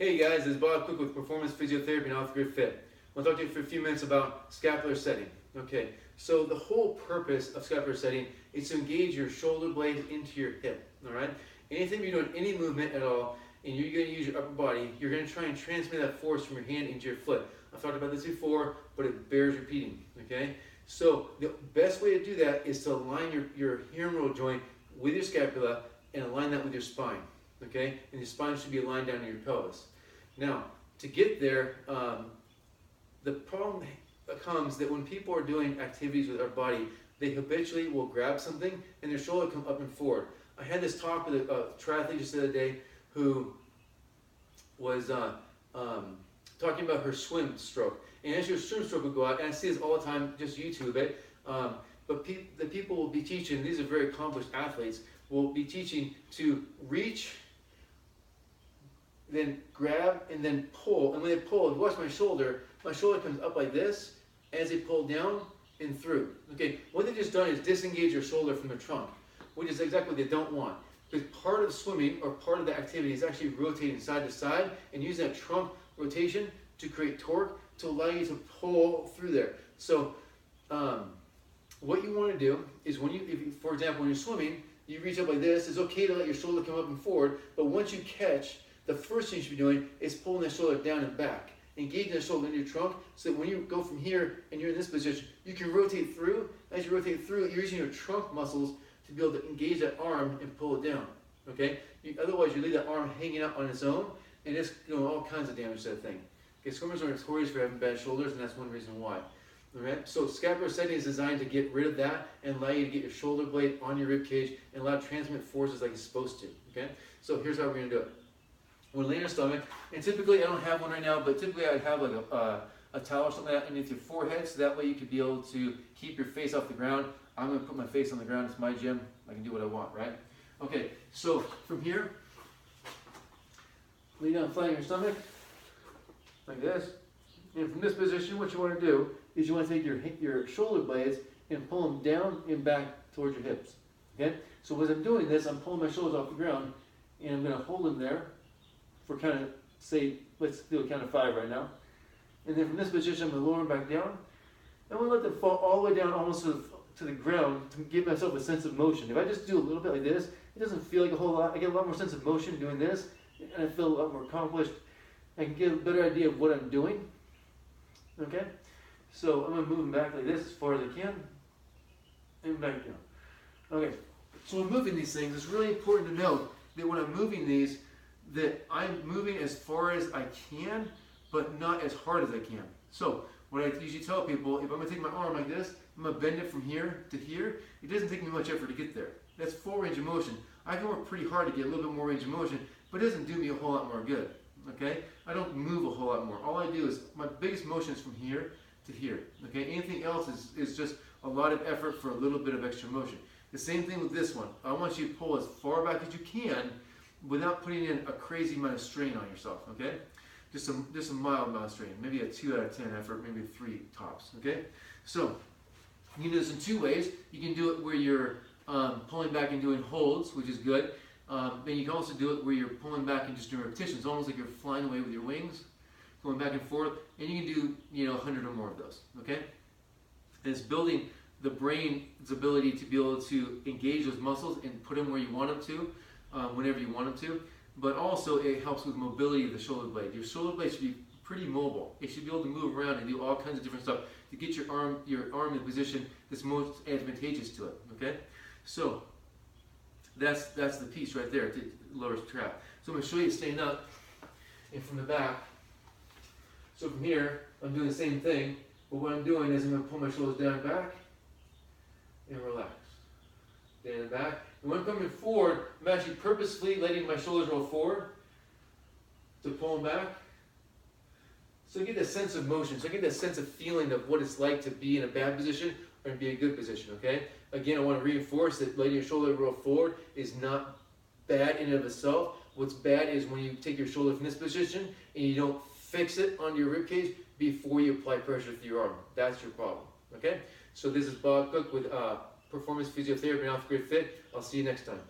Hey guys, this is Bob Cook with Performance Physiotherapy and Off the Grid Fit. I want to talk to you for a few minutes about scapular setting. Okay, so the whole purpose of scapular setting is to engage your shoulder blades into your hip. All right, anything you're doing any movement at all, and you're going to use your upper body, you're going to try and transmit that force from your hand into your foot. I've talked about this before, but it bears repeating. Okay, so the best way to do that is to align your humeral joint with your scapula and align that with your spine. Okay, and your spine should be aligned down to your pelvis. Now, to get there, the problem comes that when people are doing activities with our body, they habitually will grab something and their shoulder come up and forward. I had this talk with a triathlete just the other day who was talking about her swim stroke. And as your swim stroke would go out, and I see this all the time, just YouTube it, but the people will be teaching, these are very accomplished athletes, will be teaching to reach, then grab, and then pull. And when they pull, watch my shoulder comes up like this as they pull down and through. Okay, what they've just done is disengage your shoulder from the trunk, which is exactly what they don't want. Because part of swimming, or part of the activity, is actually rotating side to side and using that trunk rotation to create torque to allow you to pull through there. So what you want to do is for example, when you're swimming, you reach up like this. It's okay to let your shoulder come up and forward, but once you catch, the first thing you should be doing is pulling the shoulder down and back, engaging the shoulder into your trunk, so that when you go from here and you're in this position, you can rotate through. As you rotate through, you're using your trunk muscles to be able to engage that arm and pull it down. Okay? Otherwise, you leave that arm hanging out on its own, and it's doing all kinds of damage to that thing. Okay, swimmers are notorious for having bad shoulders, and that's one reason why. All right? So scapular setting is designed to get rid of that and allow you to get your shoulder blade on your rib cage and allow transmit forces like it's supposed to. Okay? So here's how we're going to do it. We're laying on your stomach, and typically, I don't have one right now, but typically I'd have like a towel or something like that underneath your forehead, so that way you could be able to keep your face off the ground. I'm going to put my face on the ground. It's my gym. I can do what I want, right? Okay, so from here, lay down flat on your stomach, like this. And from this position, what you want to do is you want to take your shoulder blades and pull them down and back towards your hips. Okay? So as I'm doing this, I'm pulling my shoulders off the ground, and I'm going to hold them there for kind of, say, let's do a count of 5 right now. And then from this position, I'm going to lower them back down. I'm going to let them fall all the way down almost to the ground to give myself a sense of motion. If I just do a little bit like this, it doesn't feel like a whole lot. I get a lot more sense of motion doing this, and I feel a lot more accomplished. I can get a better idea of what I'm doing. Okay? So I'm going to move them back like this as far as I can, and back down. Okay, so when moving these things, it's really important to note that when I'm moving these, that I'm moving as far as I can, but not as hard as I can. So what I usually tell people, if I'm going to take my arm like this, I'm going to bend it from here to here. It doesn't take me much effort to get there. That's full range of motion. I can work pretty hard to get a little bit more range of motion, but it doesn't do me a whole lot more good. Okay? I don't move a whole lot more. All I do is, my biggest motion is from here to here. Okay? Anything else is just a lot of effort for a little bit of extra motion. The same thing with this one. I want you to pull as far back as you can without putting in a crazy amount of strain on yourself, okay? Just a mild amount of strain, maybe a 2 out of 10 effort, maybe 3 tops, okay? So, you can do this in 2 ways. You can do it where you're pulling back and doing holds, which is good. Then you can also do it where you're pulling back and just doing repetitions, almost like you're flying away with your wings, going back and forth, and you can do, 100 or more of those, okay? And it's building the brain's ability to be able to engage those muscles and put them where you want them to, whenever you want them to, but also it helps with mobility of the shoulder blade. Your shoulder blade should be pretty mobile. It should be able to move around and do all kinds of different stuff to get your arm in the position that's most advantageous to it. Okay, so that's the piece right there to lower trap. So I'm going to show you staying up and from the back. So from here, I'm doing the same thing, but what I'm doing is I'm going to pull my shoulders down and back and relax. Down and back. And when I'm coming forward, I'm actually purposefully letting my shoulders roll forward to pull them back. So I get that sense of motion. So I get that sense of feeling of what it's like to be in a bad position or to be in a good position, okay? Again, I want to reinforce that letting your shoulder roll forward is not bad in and of itself. What's bad is when you take your shoulder from this position and you don't fix it on your rib cage before you apply pressure through your arm. That's your problem, okay? So this is Bob Cook with Performance Physiotherapy and Off the Grid Fit. I'll see you next time.